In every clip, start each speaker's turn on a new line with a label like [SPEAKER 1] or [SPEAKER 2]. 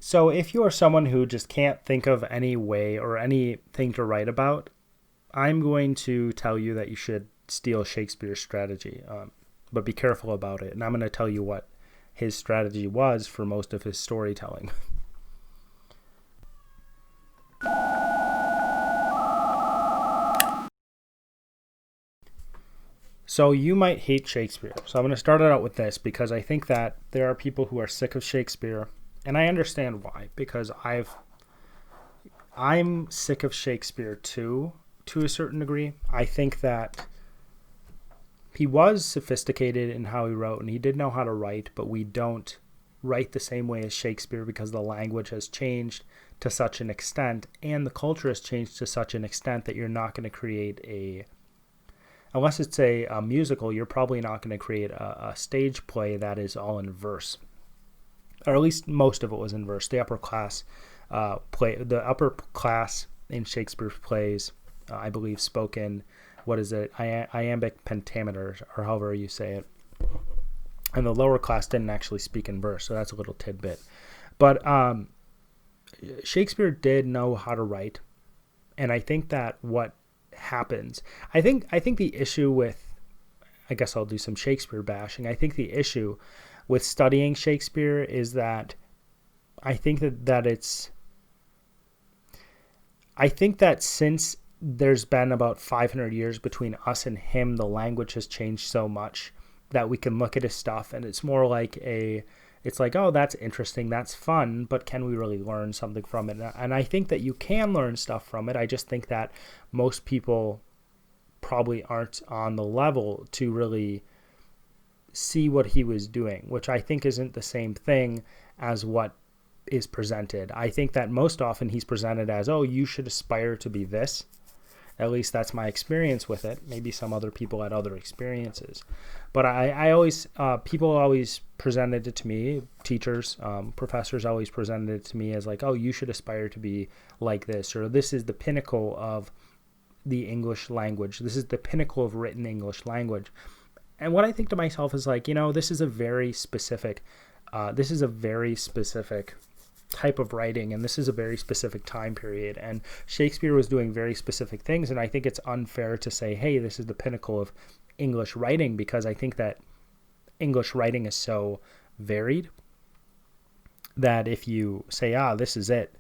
[SPEAKER 1] So if you are someone who just can't think of any way or anything to write about, I'm going to tell you that you should steal Shakespeare's strategy, but be careful about it. And I'm going to tell you what his strategy was for most of his storytelling. So you might hate Shakespeare. So I'm going to start it out with this because I think that there are people who are sick of Shakespeare, and I understand why. Because I'm sick of Shakespeare too, to a certain degree. I think that he was sophisticated in how he wrote, and he did know how to write, but we don't write the same way as Shakespeare because the language has changed to such an extent, and the culture has changed to such an extent that you're not going to create unless it's a musical, you're probably not going to create a stage play that is all in verse, or at least most of it was in verse. The upper class in Shakespeare's plays, I believe, spoken, what is it, iambic pentameter, or however you say it, and the lower class didn't actually speak in verse, so that's a little tidbit. But Shakespeare did know how to write, and I think that what happens, I think the issue with, I guess I'll do some Shakespeare bashing. I think the issue with studying Shakespeare is that I think that since there's been about 500 years between us and him, the language has changed so much that we can look at his stuff and it's more like it's like, oh, that's interesting, that's fun, but can we really learn something from it? And I think that you can learn stuff from it. I just think that most people probably aren't on the level to really see what he was doing, which I think isn't the same thing as what is presented. I think that most often he's presented as, oh, you should aspire to be this. At least that's my experience with it. Maybe some other people had other experiences. But I always, people always presented it to me, teachers, professors always presented it to me as like, oh, you should aspire to be like this, or this is the pinnacle of the English language. This is the pinnacle of written English language. And what I think to myself is like, this is a very specific type of writing, and this is a very specific time period, and Shakespeare was doing very specific things, and I think it's unfair to say, hey, this is the pinnacle of English writing, because I think that English writing is so varied that if you say, this is it,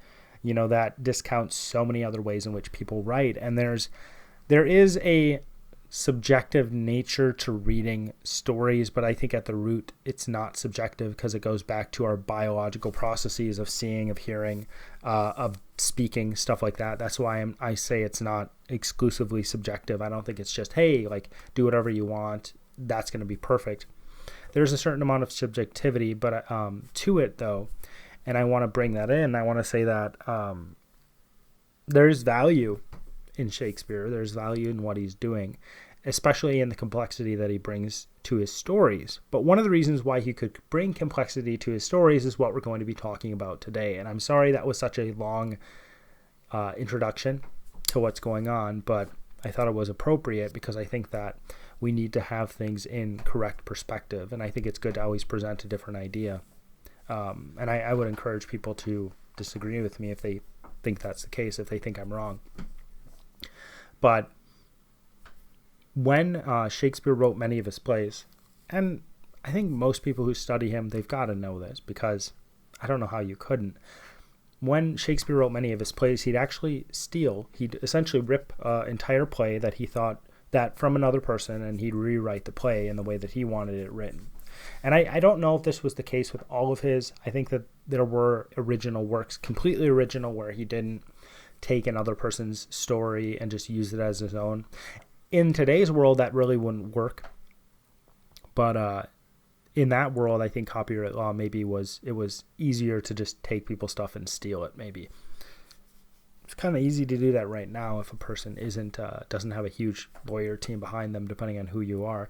[SPEAKER 1] that discounts so many other ways in which people write. And there is a subjective nature to reading stories, but I think at the root it's not subjective because it goes back to our biological processes of seeing, of hearing, of speaking, stuff like that. That's why I say it's not exclusively subjective. I don't think it's just, hey, like, do whatever you want, that's going to be perfect. There's a certain amount of subjectivity, but to it though, and I want to bring that in. I want to say that there's value in Shakespeare. There's value in what he's doing, especially in the complexity that he brings to his stories. But one of the reasons why he could bring complexity to his stories is what we're going to be talking about today. And I'm sorry that was such a long introduction to what's going on, but I thought it was appropriate because I think that we need to have things in correct perspective. And I think it's good to always present a different idea. And I would encourage people to disagree with me if they think that's the case, if they think I'm wrong. But when Shakespeare wrote many of his plays, and I think most people who study him, they've got to know this because I don't know how you couldn't. When Shakespeare wrote many of his plays, he'd essentially rip an entire play that he thought that from another person, and he'd rewrite the play in the way that he wanted it written. And I don't know if this was the case with all of his. I think that there were original works, completely original, where he didn't take another person's story and just use it as his own. In today's world, that really wouldn't work. But in that world, I think copyright law maybe was easier to just take people's stuff and steal it. Maybe it's kind of easy to do that right now if a person doesn't have a huge lawyer team behind them, depending on who you are.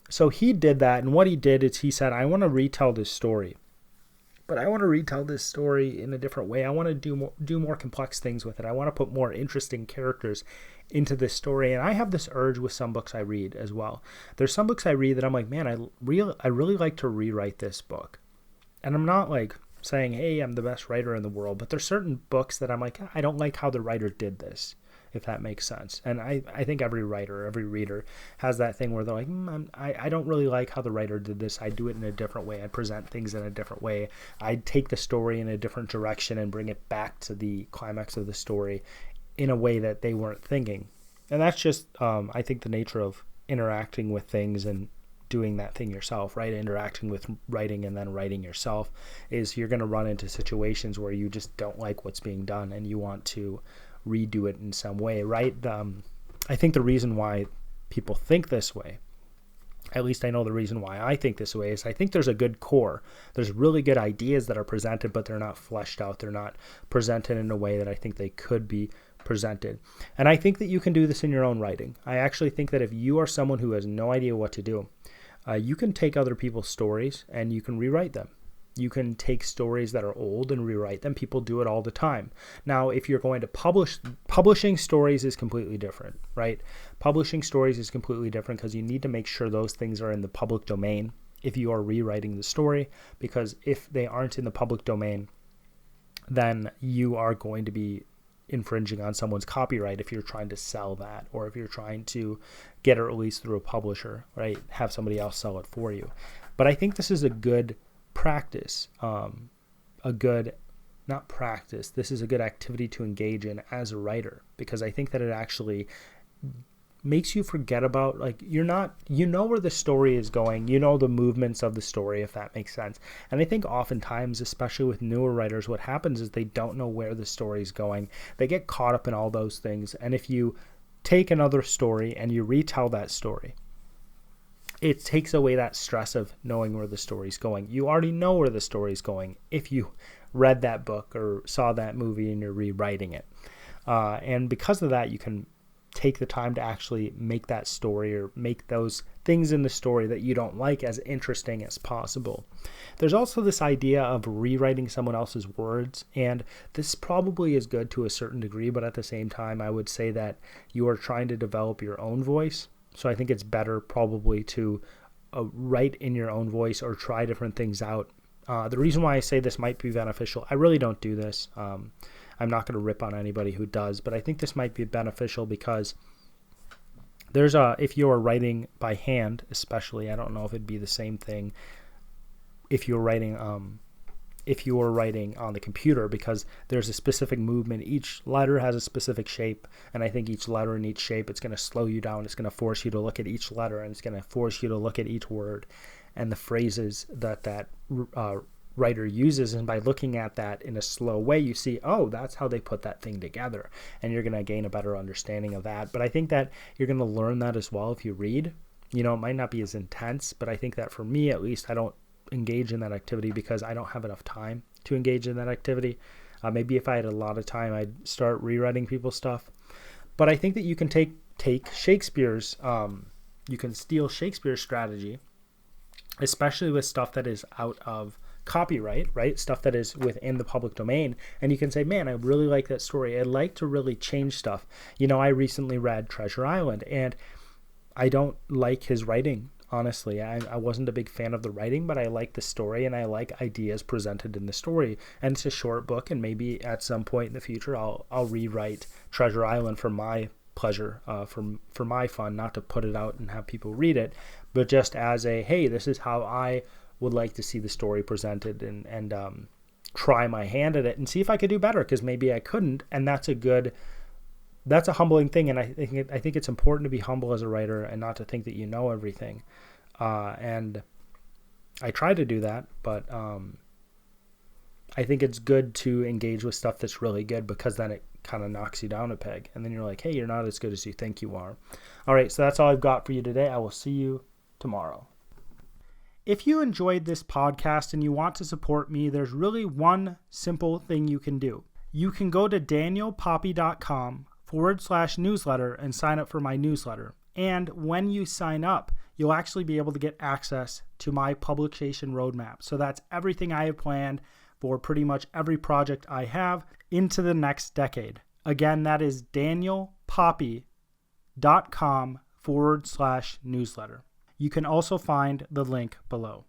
[SPEAKER 1] So he did that, and what he did is he said, I want to retell this story. But I want to retell this story in a different way. I want to do more complex things with it. I want to put more interesting characters into this story. And I have this urge with some books I read as well. There's some books I read that I'm like, man, I really like to rewrite this book. and I'm not like saying, hey, I'm the best writer in the world, but there's certain books that I'm like, I don't like how the writer did this, if that makes sense. And I think every writer, every reader has that thing where they're like, I don't really like how the writer did this. I do it in a different way. I present things in a different way. I take the story in a different direction and bring it back to the climax of the story in a way that they weren't thinking. And that's just, I think, the nature of interacting with things and doing that thing yourself, right? Interacting with writing and then writing yourself is you're going to run into situations where you just don't like what's being done and you want to redo it in some way, right? I think the reason why people think this way, at least I know the reason why I think this way, is I think there's a good core. There's really good ideas that are presented, but they're not fleshed out. They're not presented in a way that I think they could be presented. And I think that you can do this in your own writing. I actually think that if you are someone who has no idea what to do, you can take other people's stories and you can rewrite them. You can take stories that are old and rewrite them. People do it all the time. Now, if you're going to publishing stories is completely different, right? Publishing stories is completely different because you need to make sure those things are in the public domain if you are rewriting the story, because if they aren't in the public domain, then you are going to be infringing on someone's copyright if you're trying to sell that, or if you're trying to get it released through a publisher, right? Have somebody else sell it for you. But I think this is a good practice, this is a good activity to engage in as a writer, because I think that it actually makes you forget about, like, you know where the story is going, you know the movements of the story, if that makes sense. And I think oftentimes, especially with newer writers, what happens is they don't know where the story is going. They get caught up in all those things. And if you take another story and you retell that story, it takes away that stress of knowing where the story's going. You already know where the story's going if you read that book or saw that movie and you're rewriting it. And because of that, you can take the time to actually make that story, or make those things in the story that you don't like, as interesting as possible. There's also this idea of rewriting someone else's words, and this probably is good to a certain degree, but at the same time, I would say that you are trying to develop your own voice. So I think it's better probably to write in your own voice or try different things out. The reason why I say this might be beneficial, I really don't do this. I'm not going to rip on anybody who does, but I think this might be beneficial because if you're writing by hand, especially, I don't know if it'd be the same thing if you're writing on the computer, because there's a specific movement. Each letter has a specific shape, and I think each letter in each shape, it's going to slow you down. It's going to force you to look at each letter, and it's going to force you to look at each word and the phrases that writer uses. And by looking at that in a slow way, you see, oh, that's how they put that thing together, and you're going to gain a better understanding of that. But I think that you're going to learn that as well if you read. It might not be as intense, but I think that for me, at least, I don't engage in that activity because I don't have enough time to engage in that activity. Maybe if I had a lot of time, I'd start rewriting people's stuff. But I think that you can take Shakespeare's, you can steal Shakespeare's strategy, especially with stuff that is out of copyright, right? Stuff that is within the public domain. And you can say, man, I really like that story. I'd like to really change stuff. I recently read Treasure Island, and I don't like his writing. Honestly, I wasn't a big fan of the writing, but I like the story and I like ideas presented in the story. And it's a short book, and maybe at some point in the future, I'll rewrite Treasure Island for my pleasure, for my fun, not to put it out and have people read it, but just as hey, this is how I would like to see the story presented, and try my hand at it and see if I could do better, because maybe I couldn't. And that's a humbling thing, and I think it's important to be humble as a writer and not to think that you know everything. And I try to do that, but I think it's good to engage with stuff that's really good, because then it kind of knocks you down a peg, and then you're like, hey, you're not as good as you think you are. All right, so that's all I've got for you today. I will see you tomorrow. If you enjoyed this podcast and you want to support me, there's really one simple thing you can do. You can go to danielpoppie.com/newsletter and sign up for my newsletter. And when you sign up, you'll actually be able to get access to my publication roadmap. So that's everything I have planned for pretty much every project I have into the next decade. Again, that is danielpoppie.com/newsletter. You can also find the link below.